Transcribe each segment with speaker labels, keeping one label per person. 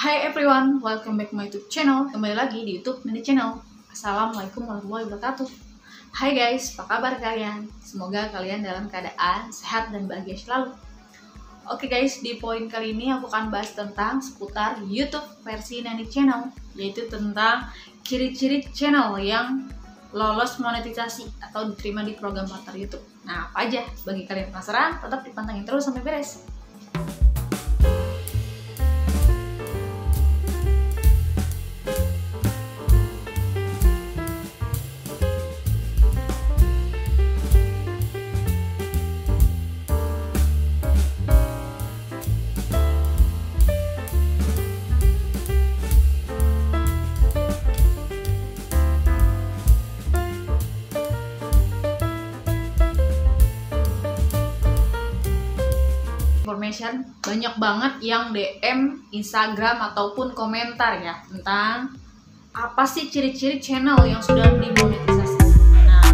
Speaker 1: Hi everyone, welcome back to my YouTube channel. Kembali lagi di YouTube Mini Channel. Assalamualaikum warahmatullahi wabarakatuh. Hai guys, apa kabar kalian? Semoga kalian dalam keadaan sehat dan bahagia selalu. Oke guys, di poin kali ini aku akan bahas tentang seputar YouTube versi Nani Channel, yaitu tentang ciri-ciri channel yang lolos monetisasi atau diterima di program partner YouTube. Nah, apa aja? Bagi kalian penasaran, tetap dipantengin terus sampai beres. Information banyak banget yang DM Instagram ataupun komentar ya tentang apa sih ciri-ciri channel yang sudah dimonetisasi. Nah,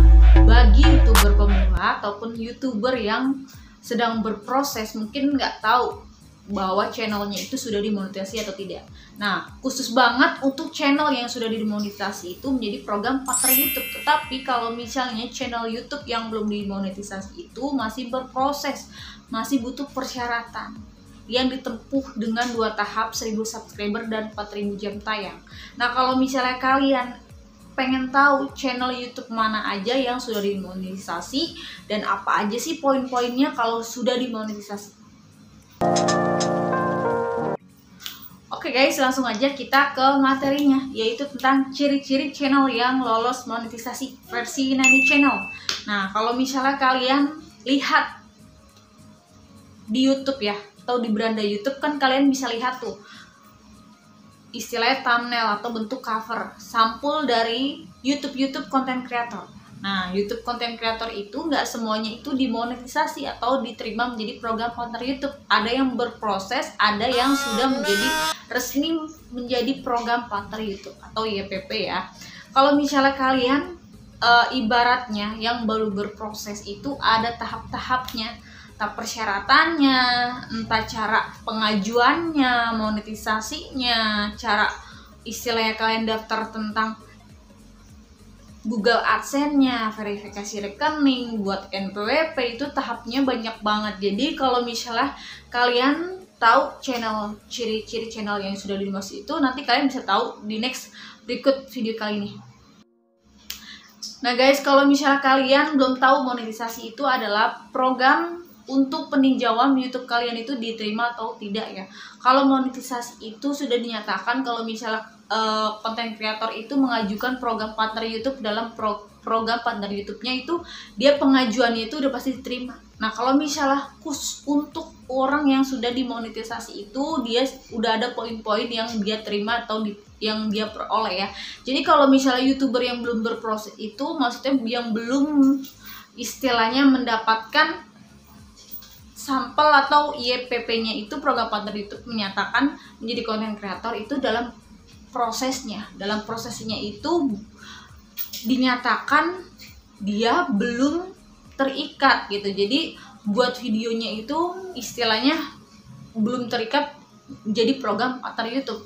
Speaker 1: bagi YouTuber pemula ataupun YouTuber yang sedang berproses mungkin nggak tahu bahwa channelnya itu sudah dimonetisasi atau tidak. Nah, khusus banget untuk channel yang sudah dimonetisasi itu menjadi program partner YouTube. Tetapi kalau misalnya channel YouTube yang belum dimonetisasi itu masih berproses, masih butuh persyaratan yang ditempuh dengan 2 tahap, 1000 subscriber dan 4000 jam tayang. Nah, kalau misalnya kalian pengen tahu channel YouTube mana aja yang sudah dimonetisasi dan apa aja sih poin-poinnya kalau sudah dimonetisasi. Oke guys, langsung aja kita ke materinya, yaitu tentang ciri-ciri channel yang lolos monetisasi versi Nani Channel. Nah, kalau misalnya kalian lihat di YouTube ya, atau di beranda YouTube kan kalian bisa lihat tuh istilahnya thumbnail atau bentuk cover sampul dari YouTube content creator. Nah, YouTube content creator itu nggak semuanya itu dimonetisasi atau diterima menjadi program partner YouTube. Ada yang berproses, ada yang sudah menjadi resmi menjadi program partner YouTube atau YPP ya. Kalau misalnya kalian ibaratnya yang baru berproses itu ada tahap-tahapnya, entah persyaratannya, entah cara pengajuannya, monetisasinya, cara istilahnya kalian daftar tentang Google AdSense-nya, verifikasi rekening, buat NPWP, itu tahapnya banyak banget. Jadi kalau misalnya kalian tahu channel, ciri-ciri channel yang sudah dimonetisasi itu, nanti kalian bisa tahu di next berikut video kali ini. Nah guys, kalau misalnya kalian belum tahu monetisasi itu adalah program untuk peninjauan YouTube kalian itu diterima atau tidak ya. Kalau monetisasi itu sudah dinyatakan kalau misalnya konten kreator itu mengajukan program partner YouTube dalam program partner YouTube-nya itu dia pengajuannya itu udah pasti diterima. Nah, kalau misalnya khusus untuk orang yang sudah dimonetisasi itu dia udah ada poin-poin yang dia terima atau yang dia peroleh ya. Jadi kalau misalnya YouTuber yang belum berproses itu maksudnya yang belum istilahnya mendapatkan sampel atau YPP-nya itu program partner YouTube menyatakan menjadi konten kreator itu dalam prosesnya itu dinyatakan dia belum terikat gitu. Jadi buat videonya itu istilahnya belum terikat menjadi program partner YouTube.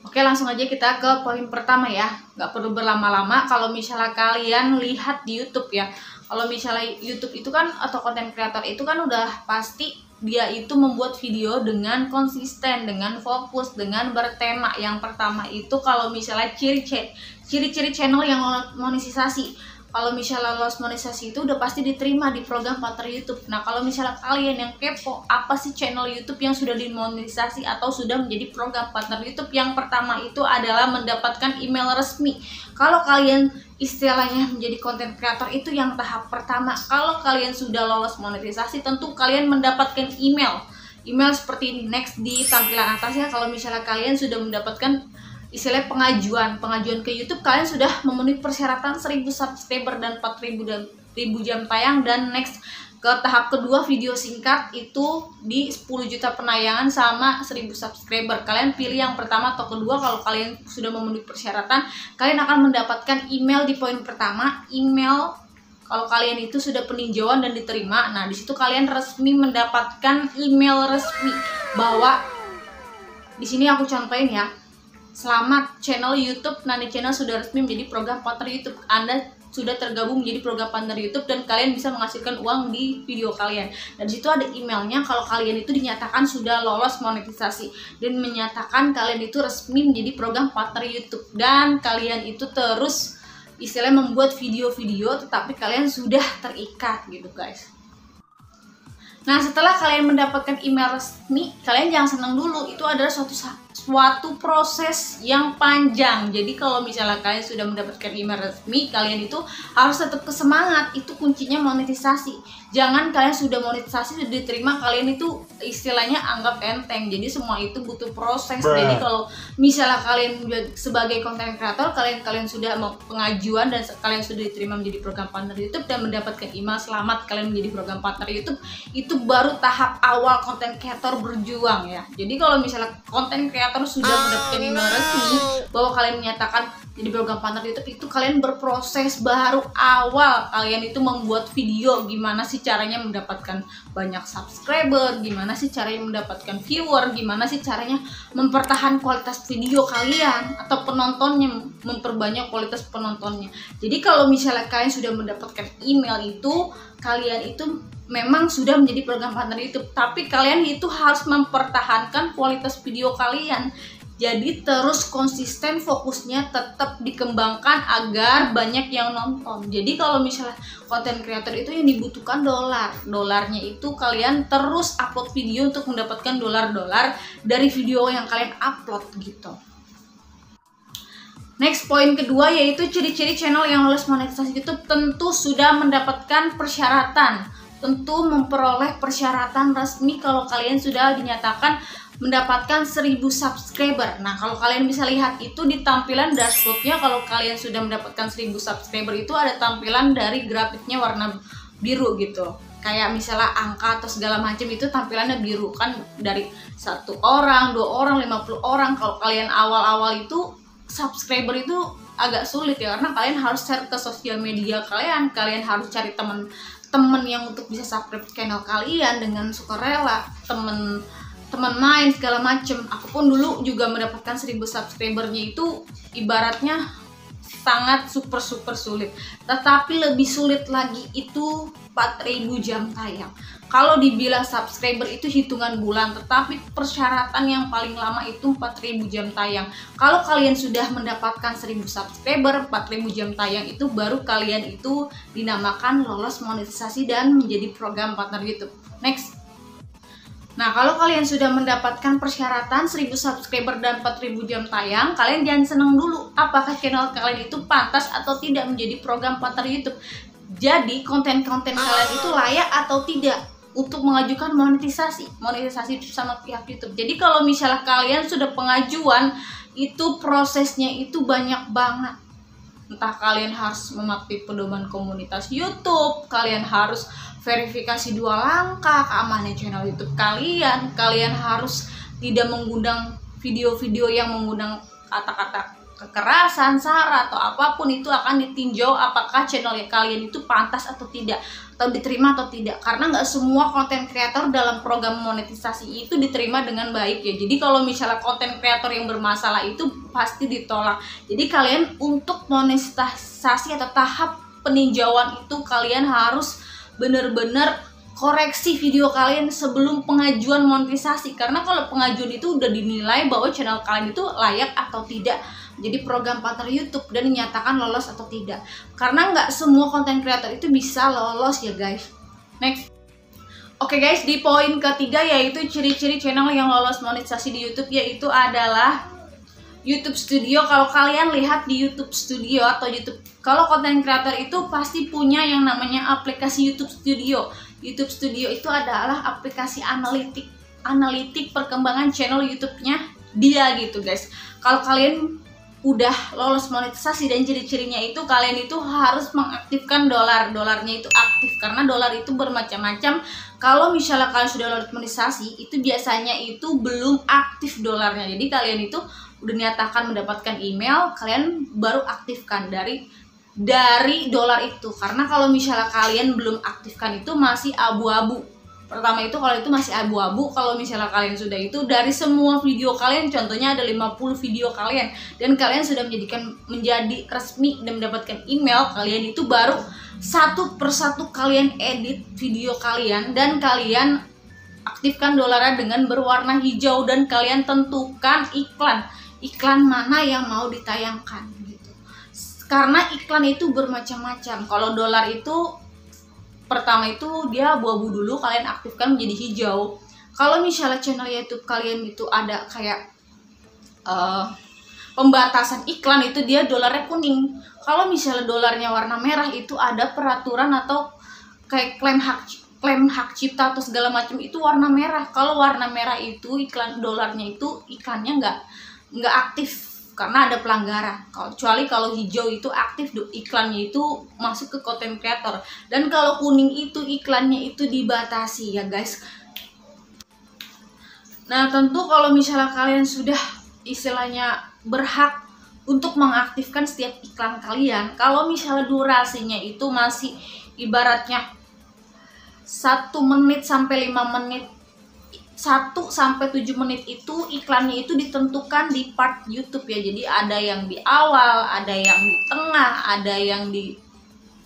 Speaker 1: Oke, langsung aja kita ke poin pertama ya. Nggak perlu berlama-lama. Kalau misalnya kalian lihat di YouTube ya, kalau misalnya YouTube itu kan atau konten kreator itu kan udah pasti dia itu membuat video dengan konsisten, dengan fokus, dengan bertema. Yang pertama itu kalau misalnya ciri-ciri channel yang monetisasi. Kalau misalnya lolos monetisasi itu udah pasti diterima di program partner YouTube. Nah, kalau misalnya kalian yang kepo, apa sih channel YouTube yang sudah dimonetisasi atau sudah menjadi program partner YouTube? Yang pertama itu adalah mendapatkan email resmi. Kalau kalian istilahnya menjadi konten kreator itu yang tahap pertama. Kalau kalian sudah lolos monetisasi, tentu kalian mendapatkan email seperti ini. Next di tampilan atasnya, kalau misalnya kalian sudah mendapatkan istilahnya pengajuan ke YouTube, kalian sudah memenuhi persyaratan 1000 subscriber dan 4000 jam tayang, dan next ke tahap kedua video singkat itu di 10 juta penayangan sama 1000 subscriber. Kalian pilih yang pertama atau kedua. Kalau kalian sudah memenuhi persyaratan, kalian akan mendapatkan email di poin pertama, email kalau kalian itu sudah peninjauan dan diterima. Nah, di situ kalian resmi mendapatkan email resmi bahwa Di sini aku contohin ya. Selamat, channel YouTube Nani Channel sudah resmi menjadi program partner YouTube. Anda sudah tergabung menjadi program partner YouTube dan kalian bisa menghasilkan uang di video kalian. Dan di situ ada emailnya kalau kalian itu dinyatakan sudah lolos monetisasi dan menyatakan kalian itu resmi menjadi program partner YouTube, dan kalian itu terus istilahnya membuat video-video tetapi kalian sudah terikat gitu guys. Nah, setelah kalian mendapatkan email resmi, kalian jangan senang dulu. Itu adalah suatu proses yang panjang. Jadi kalau misalnya kalian sudah mendapatkan email resmi, kalian itu harus tetap kesemangat. Itu kuncinya monetisasi. Jangan kalian sudah monetisasi, sudah diterima, kalian itu istilahnya anggap enteng. Jadi semua itu butuh proses. Jadi kalau misalnya kalian sebagai content creator, kalian sudah pengajuan dan kalian sudah diterima menjadi program partner YouTube dan mendapatkan email selamat kalian menjadi program partner YouTube, itu baru tahap awal content creator berjuang ya. Jadi kalau misalnya content creator sudah mendapatkan email resmi bahwa kalian menyatakan jadi program partner YouTube, itu kalian berproses, baru awal kalian itu membuat video gimana sih caranya mendapatkan banyak subscriber, gimana sih caranya mendapatkan viewer, gimana sih caranya mempertahankan kualitas video kalian atau penontonnya, memperbanyak kualitas penontonnya. Jadi kalau misalnya kalian sudah mendapatkan email itu, kalian itu memang sudah menjadi program partner YouTube, tapi kalian itu harus mempertahankan kualitas video kalian. Jadi terus konsisten, fokusnya tetap dikembangkan agar banyak yang nonton. Jadi kalau misalnya content creator itu yang dibutuhkan dolarnya itu kalian terus upload video untuk mendapatkan dolar dari video yang kalian upload gitu. Next, poin kedua yaitu ciri-ciri channel yang lolos monetisasi YouTube tentu sudah mendapatkan persyaratan. Tentu memperoleh persyaratan resmi kalau kalian sudah dinyatakan mendapatkan 1000 subscriber. Nah, kalau kalian bisa lihat itu di tampilan dashboardnya, kalau kalian sudah mendapatkan 1000 subscriber itu ada tampilan dari grafiknya warna biru gitu. Kayak misalnya angka atau segala macam itu tampilannya biru kan, dari 1 orang, 2 orang, 50 orang. Kalau kalian awal-awal itu subscriber itu agak sulit ya, karena kalian harus share ke sosial media kalian harus cari temen yang untuk bisa subscribe channel kalian dengan sukarela, temen main segala macem. Aku pun dulu juga mendapatkan 1000 subscribernya itu ibaratnya sangat super sulit. Tetapi lebih sulit lagi itu 4000 jam tayang. Kalau dibilang subscriber itu hitungan bulan, tetapi persyaratan yang paling lama itu 4000 jam tayang. Kalau kalian sudah mendapatkan 1000 subscriber, 4000 jam tayang itu baru kalian itu dinamakan lolos monetisasi dan menjadi program partner YouTube. Next. Nah, kalau kalian sudah mendapatkan persyaratan 1000 subscriber dan 4000 jam tayang, kalian jangan seneng dulu apakah channel kalian itu pantas atau tidak menjadi program partner YouTube. Jadi, konten-konten kalian itu layak atau tidak untuk mengajukan monetisasi sama pihak YouTube. Jadi, kalau misalnya kalian sudah pengajuan, itu prosesnya itu banyak banget. Entah kalian harus mematuhi pedoman komunitas YouTube, kalian harus verifikasi 2 langkah keamanan channel YouTube kalian harus tidak mengundang video-video yang mengundang kata-kata kekerasan, sara atau apapun, itu akan ditinjau apakah channel kalian itu pantas atau tidak, atau diterima atau tidak. Karena nggak semua konten kreator dalam program monetisasi itu diterima dengan baik ya. Jadi kalau misalnya konten kreator yang bermasalah itu pasti ditolak. Jadi kalian untuk monetisasi atau tahap peninjauan itu kalian harus bener-bener koreksi video kalian sebelum pengajuan monetisasi. Karena kalau pengajuan itu udah dinilai bahwa channel kalian itu layak atau tidak jadi program partner YouTube dan dinyatakan lolos atau tidak. Karena nggak semua konten creator itu bisa lolos ya guys. Next. Oke guys, di poin ketiga yaitu ciri-ciri channel yang lolos monetisasi di YouTube, yaitu adalah YouTube Studio. Kalau kalian lihat di YouTube Studio atau YouTube, kalau konten creator itu pasti punya yang namanya aplikasi YouTube Studio. YouTube Studio itu adalah aplikasi analitik perkembangan channel YouTube-nya dia gitu guys. Kalau kalian udah lolos monetisasi dan ciri-cirinya itu kalian itu harus mengaktifkan dolarnya itu aktif, karena dolar itu bermacam-macam. Kalau misalnya kalian sudah lolos monetisasi itu biasanya itu belum aktif dolarnya, jadi kalian itu udah nyatakan mendapatkan email, kalian baru aktifkan dari dolar itu. Karena kalau misalnya kalian belum aktifkan itu masih abu-abu Pertama itu kalau itu masih abu-abu, kalau misalnya kalian sudah itu dari semua video kalian, contohnya ada 50 video kalian dan kalian sudah menjadi resmi dan mendapatkan email, kalian itu baru satu persatu kalian edit video kalian dan kalian aktifkan dolarnya dengan berwarna hijau dan kalian tentukan iklan mana yang mau ditayangkan gitu. Karena iklan itu bermacam-macam. Kalau dolar itu pertama itu dia abu-abu dulu, kalian aktifkan menjadi hijau. Kalau misalnya channel YouTube kalian itu ada kayak pembatasan iklan, itu dia dolarnya kuning. Kalau misalnya dolarnya warna merah, itu ada peraturan atau kayak klaim hak cipta atau segala macam, itu warna merah. Kalau warna merah itu iklan dolarnya itu iklannya nggak aktif karena ada pelanggaran. Kecuali kalau hijau itu aktif, iklannya itu masuk ke content creator. Dan kalau kuning itu iklannya itu dibatasi ya guys. Nah tentu kalau misalnya kalian sudah istilahnya berhak untuk mengaktifkan setiap iklan kalian, kalau misalnya durasinya itu masih ibaratnya 1 menit sampai 5 menit, 1 sampai 7 menit itu iklannya itu ditentukan di part YouTube ya. Jadi ada yang di awal, ada yang di tengah, ada yang di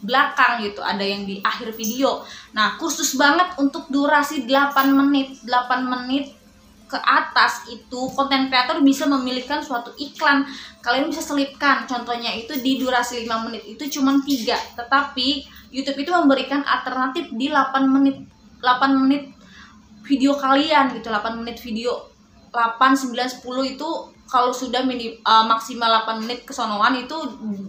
Speaker 1: belakang gitu, ada yang di akhir video. Nah, khusus banget untuk durasi 8 menit ke atas itu konten kreator bisa memilihkan suatu iklan. Kalian bisa selipkan. Contohnya itu di durasi 5 menit itu cuma 3, tetapi YouTube itu memberikan alternatif di 8 menit video kalian gitu. 8 menit video, 8, 9, 10 itu kalau sudah maksimal 8 menit kesonoan itu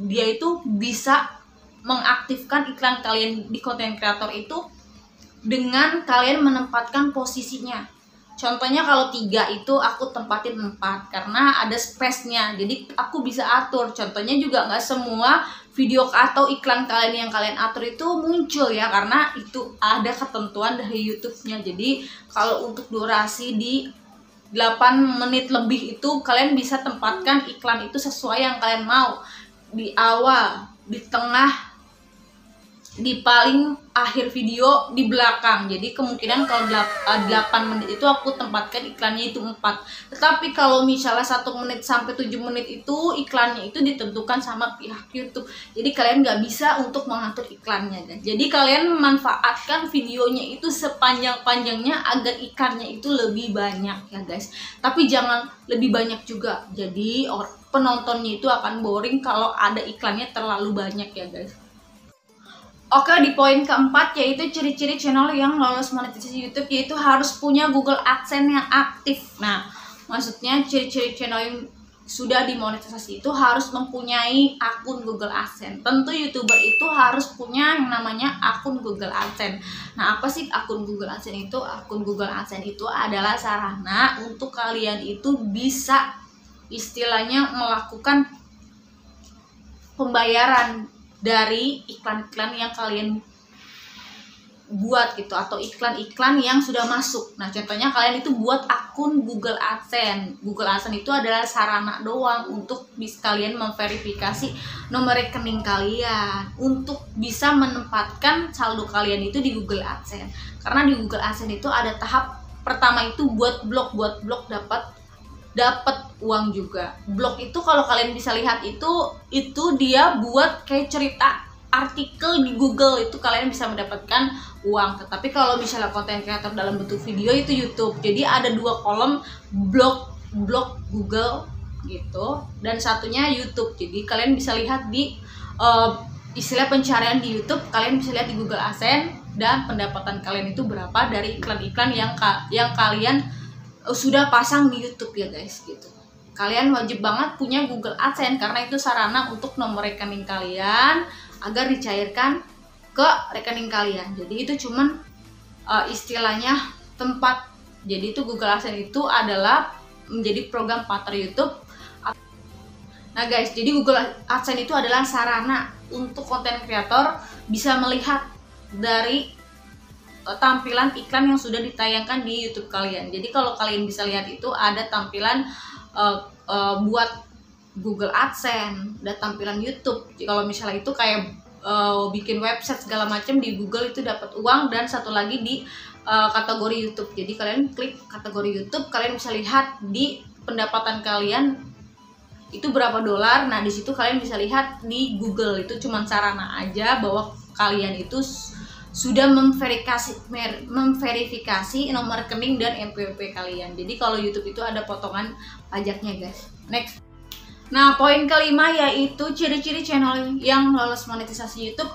Speaker 1: dia itu bisa mengaktifkan iklan kalian di konten kreator itu dengan kalian menempatkan posisinya. Contohnya kalau 3 itu aku tempatin 4 karena ada space-nya, jadi aku bisa atur. Contohnya juga nggak semua video atau iklan kalian yang kalian atur itu muncul ya, karena itu ada ketentuan dari YouTube-nya. Jadi kalau untuk durasi di 8 menit lebih itu kalian bisa tempatkan iklan itu sesuai yang kalian mau, di awal, di tengah, di paling akhir video, di belakang. Jadi kemungkinan kalau 8 menit itu aku tempatkan iklannya itu 4. Tetapi kalau misalnya 1 menit sampai 7 menit itu iklannya itu ditentukan sama pihak YouTube. Jadi kalian nggak bisa untuk mengatur iklannya guys. Jadi kalian memanfaatkan videonya itu sepanjang-panjangnya agar iklannya itu lebih banyak ya guys. Tapi jangan lebih banyak juga. Jadi penontonnya itu akan boring kalau ada iklannya terlalu banyak ya guys. Oke, di poin keempat yaitu ciri-ciri channel yang lolos monetisasi YouTube, yaitu harus punya Google AdSense yang aktif. Nah, maksudnya ciri-ciri channel yang sudah dimonetisasi itu harus mempunyai akun Google AdSense. Tentu YouTuber itu harus punya yang namanya akun Google AdSense. Nah, apa sih akun Google AdSense itu? Akun Google AdSense itu adalah sarana untuk kalian itu bisa istilahnya melakukan pembayaran dari iklan-iklan yang kalian buat gitu, atau iklan-iklan yang sudah masuk. Nah, contohnya kalian itu buat akun Google AdSense. Google AdSense itu adalah sarana doang untuk bisa kalian memverifikasi nomor rekening kalian untuk bisa menempatkan saldo kalian itu di Google AdSense. Karena di Google AdSense itu ada tahap pertama itu buat blog dapat uang juga. Blog itu kalau kalian bisa lihat itu dia buat kayak cerita artikel di Google, itu kalian bisa mendapatkan uang. Tetapi kalau misalnya konten kreator dalam bentuk video itu YouTube. Jadi ada 2 kolom, blog Google gitu dan satunya YouTube. Jadi kalian bisa lihat di istilah pencarian di YouTube, kalian bisa lihat di Google AdSense dan pendapatan kalian itu berapa dari iklan-iklan yang kalian sudah pasang di YouTube ya guys gitu. Kalian wajib banget punya Google AdSense karena itu sarana untuk nomor rekening kalian agar dicairkan ke rekening kalian. Jadi itu cuman istilahnya tempat. Jadi itu Google AdSense itu adalah menjadi program partner YouTube. Nah guys, jadi Google AdSense itu adalah sarana untuk konten kreator bisa melihat dari tampilan iklan yang sudah ditayangkan di YouTube kalian. Jadi kalau kalian bisa lihat itu ada tampilan buat Google AdSense, ada tampilan YouTube. Jadi kalau misalnya itu kayak bikin website segala macam di Google itu dapat uang, dan satu lagi di kategori YouTube. Jadi kalian klik kategori YouTube, kalian bisa lihat di pendapatan kalian itu berapa dolar. Nah, di situ kalian bisa lihat di Google, itu cuma sarana aja bahwa kalian itu sudah memverifikasi nomor rekening dan NPWP kalian. Jadi kalau YouTube itu ada potongan pajaknya, guys. Next. Nah, poin kelima yaitu ciri-ciri channel yang lolos monetisasi YouTube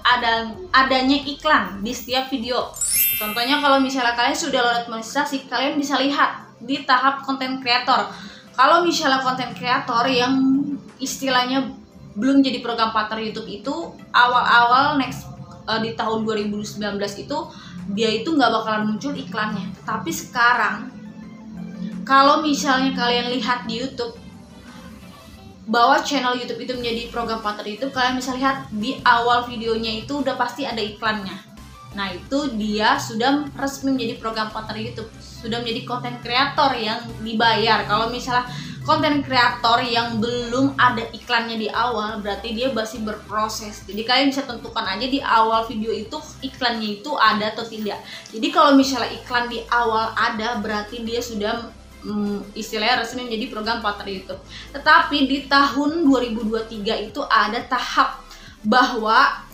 Speaker 1: adanya iklan di setiap video. Contohnya kalau misalnya kalian sudah lolos monetisasi, kalian bisa lihat di tahap konten kreator. Kalau misalnya konten kreator yang istilahnya belum jadi program partner YouTube itu awal-awal di tahun 2019 itu dia itu nggak bakalan muncul iklannya. Tapi sekarang kalau misalnya kalian lihat di YouTube bahwa channel YouTube itu menjadi program partner YouTube, kalian bisa lihat di awal videonya itu udah pasti ada iklannya. Nah, itu dia sudah resmi menjadi program partner YouTube, sudah menjadi konten kreator yang dibayar. Kalau misalnya konten kreator yang belum ada iklannya di awal, berarti dia masih berproses. Jadi kalian bisa tentukan aja di awal video itu iklannya itu ada atau tidak. Jadi kalau misalnya iklan di awal ada, berarti dia sudah istilahnya resmi menjadi program partner YouTube. Tetapi di tahun 2023 itu ada tahap bahwa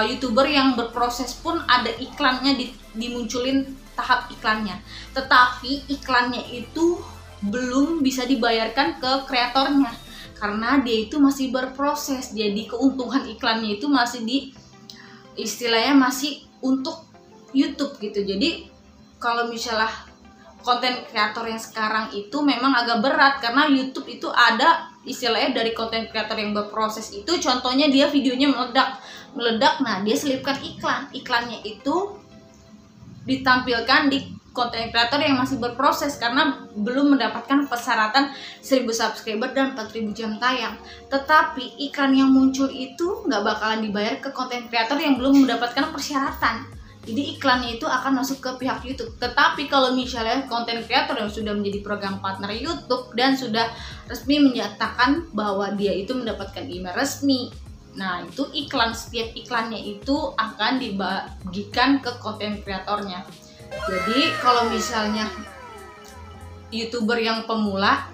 Speaker 1: YouTuber yang berproses pun ada iklannya, dimunculin tahap iklannya. Tetapi iklannya itu belum bisa dibayarkan ke kreatornya karena dia itu masih berproses. Jadi keuntungan iklannya itu masih istilahnya masih untuk YouTube gitu. Jadi kalau misalnya konten kreator yang sekarang itu memang agak berat karena YouTube itu ada istilahnya dari konten kreator yang berproses itu, contohnya dia videonya meledak, nah dia selipkan iklannya itu ditampilkan di konten kreator yang masih berproses karena belum mendapatkan persyaratan 1000 subscriber dan 4000 jam tayang. Tetapi iklan yang muncul itu nggak bakalan dibayar ke konten kreator yang belum mendapatkan persyaratan. Jadi iklannya itu akan masuk ke pihak YouTube. Tetapi kalau misalnya konten kreator yang sudah menjadi program partner YouTube dan sudah resmi menyatakan bahwa dia itu mendapatkan email resmi, nah itu setiap iklannya itu akan dibagikan ke konten kreatornya. Jadi kalau misalnya YouTuber yang pemula,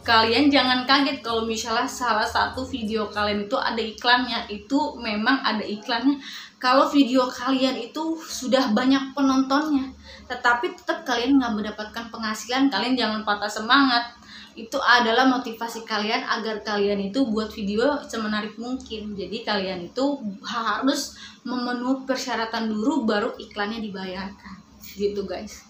Speaker 1: kalian jangan kaget kalau misalnya salah satu video kalian itu ada iklannya. Itu memang ada iklannya kalau video kalian itu sudah banyak penontonnya, tetapi tetap kalian nggak mendapatkan penghasilan. Kalian jangan patah semangat. Itu adalah motivasi kalian agar kalian itu buat video semenarik mungkin. Jadi kalian itu harus memenuhi persyaratan dulu baru iklannya dibayarkan gitu, guys.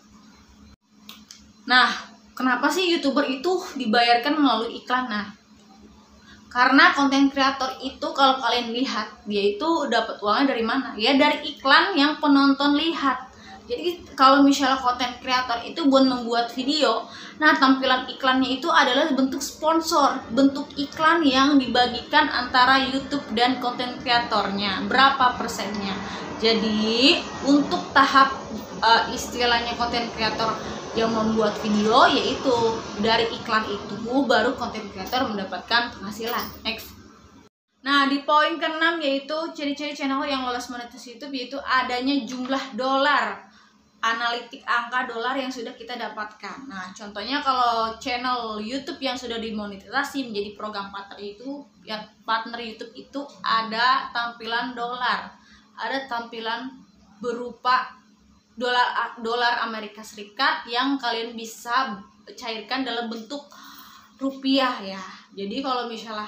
Speaker 1: Nah, kenapa sih YouTuber itu dibayarkan melalui iklan? Nah, karena konten kreator itu kalau kalian lihat, dia itu dapat uangnya dari mana? Ya dari iklan yang penonton lihat. Jadi kalau misalnya konten kreator itu buat membuat video, nah tampilan iklannya itu adalah bentuk sponsor, bentuk iklan yang dibagikan antara YouTube dan konten kreatornya. Berapa persennya? Jadi untuk tahap istilahnya konten kreator yang membuat video, yaitu dari iklan itu baru konten kreator mendapatkan penghasilan. Next. Nah, di poin ke-6 yaitu ciri-ciri channel yang lolos monetisasi YouTube, yaitu adanya jumlah dolar, analitik angka dolar yang sudah kita dapatkan. Nah, contohnya kalau channel YouTube yang sudah dimonetisasi menjadi program partner itu, ya partner YouTube itu ada tampilan dolar, ada tampilan berupa dolar Amerika Serikat yang kalian bisa cairkan dalam bentuk rupiah ya. Jadi kalau misalnya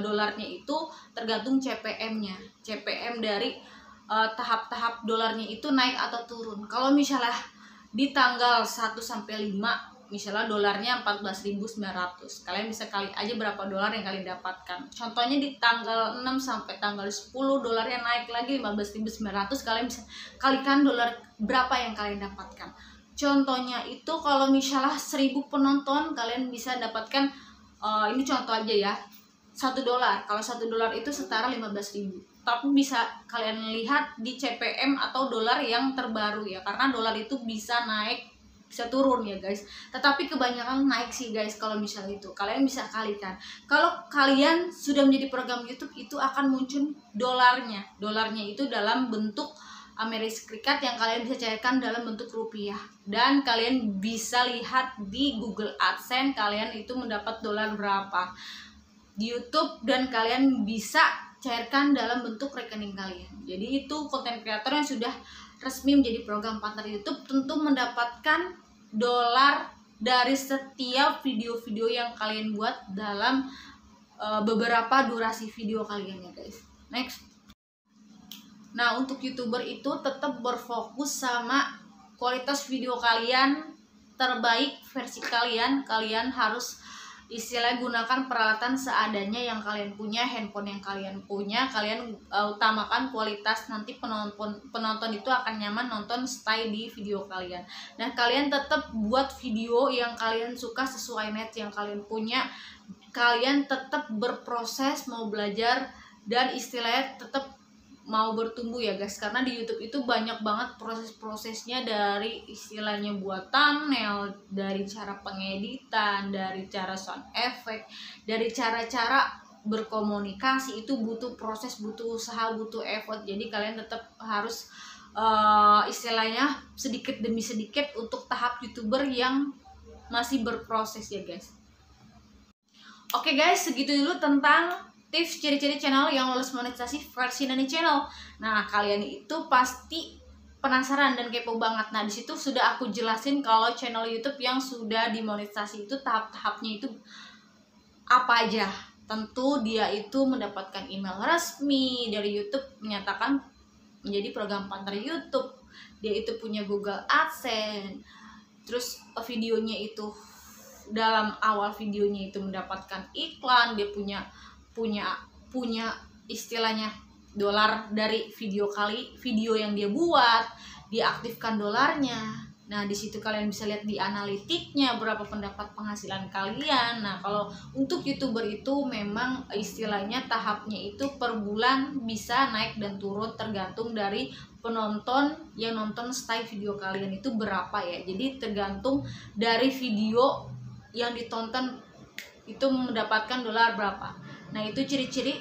Speaker 1: dolarnya itu tergantung CPM-nya. CPM dari tahap-tahap dolarnya itu naik atau turun. Kalau misalnya di tanggal 1 sampai 5 misalnya dolarnya 14.900, kalian bisa kali aja berapa dolar yang kalian dapatkan. Contohnya di tanggal 6 sampai tanggal 10 dolarnya naik lagi 15.900, kalian bisa kalikan dolar berapa yang kalian dapatkan. Contohnya itu kalau misalnya 1000 penonton, kalian bisa dapatkan ini contoh aja ya, 1 dolar. Kalau 1 dolar itu setara 15.000. Tapi bisa kalian lihat di CPM atau dolar yang terbaru ya, karena dolar itu bisa naik bisa turun ya guys, tetapi kebanyakan naik sih guys. Kalau misalnya itu kalian bisa kalikan, kalau kalian sudah menjadi program YouTube itu akan muncul dolarnya itu dalam bentuk Amerika Serikat yang kalian bisa cairkan dalam bentuk rupiah. Dan kalian bisa lihat di Google AdSense kalian itu mendapat dolar berapa di YouTube, dan kalian bisa cairkan dalam bentuk rekening kalian. Jadi itu konten kreator yang sudah resmi menjadi program partner YouTube tentu mendapatkan dolar dari setiap video-video yang kalian buat dalam beberapa durasi video kalian ya guys. Next. Nah, untuk YouTuber itu tetap berfokus sama kualitas video kalian terbaik versi kalian. Kalian harus istilahnya gunakan peralatan seadanya yang kalian punya, handphone yang kalian punya. Kalian utamakan kualitas, nanti penonton itu akan nyaman nonton stay di video kalian. Dan kalian tetap buat video yang kalian suka sesuai net yang kalian punya. Kalian tetap berproses mau belajar dan istilahnya tetap mau bertumbuh ya guys, karena di YouTube itu banyak banget proses-prosesnya, dari istilahnya buat thumbnail, dari cara pengeditan, dari cara sound effect, dari cara-cara berkomunikasi, itu butuh proses, butuh usaha, butuh effort. Jadi kalian tetap harus istilahnya sedikit demi sedikit untuk tahap YouTuber yang masih berproses ya guys. Oke guys, segitu dulu tentang tips ciri-ciri channel yang lolos monetisasi versi Nani Channel. Nah, kalian itu pasti penasaran dan kepo banget. Nah, disitu sudah aku jelasin kalau channel YouTube yang sudah dimonetisasi itu tahap-tahapnya itu apa aja. Tentu dia itu mendapatkan email resmi dari YouTube menyatakan menjadi program partner YouTube. Dia itu punya Google AdSense. Terus videonya itu dalam awal videonya itu mendapatkan iklan, dia punya istilahnya dolar dari video yang dia buat, dia aktifkan dolarnya. Nah, di situ kalian bisa lihat di analitiknya berapa pendapat penghasilan kalian. Nah, kalau untuk YouTuber itu memang istilahnya tahapnya itu per bulan bisa naik dan turun tergantung dari penonton yang nonton stay video kalian itu berapa ya. Jadi tergantung dari video yang ditonton itu mendapatkan dolar berapa. Nah, itu ciri-ciri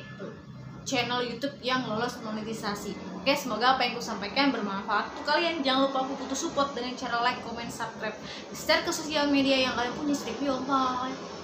Speaker 1: channel YouTube yang lolos monetisasi. Oke, semoga apa yang aku sampaikan bermanfaat untuk kalian. Jangan lupa aku butuh support dengan cara like, comment, subscribe, share ke sosial media yang kalian punya. Bye.